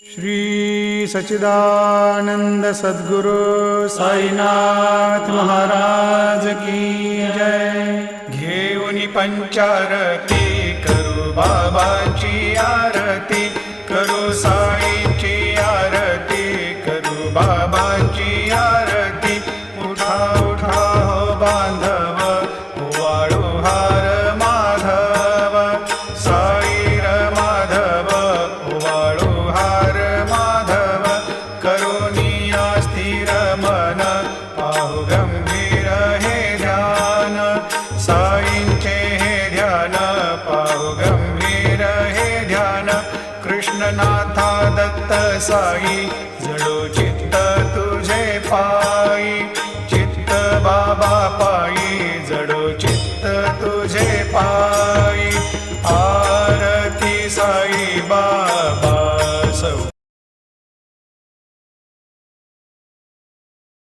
श्री सच्चिदानंद सद्गुरु साईनाथ महाराज की जय। घेऊनी पंचारती करू बाबाची आरती, करू साईंची आरती, करू बाबाची आरती। उठा उठा हो बांधव, वाळू हार माधव, साईर माधव, वाळू हार माधव। करुणिया स्थिर मन, पाहु गंभीर हे ध्यान, साईंचे हे ध्यान, पाहु गंभीर हे ध्यान। कृष्णनाथा दत्त साई जडोची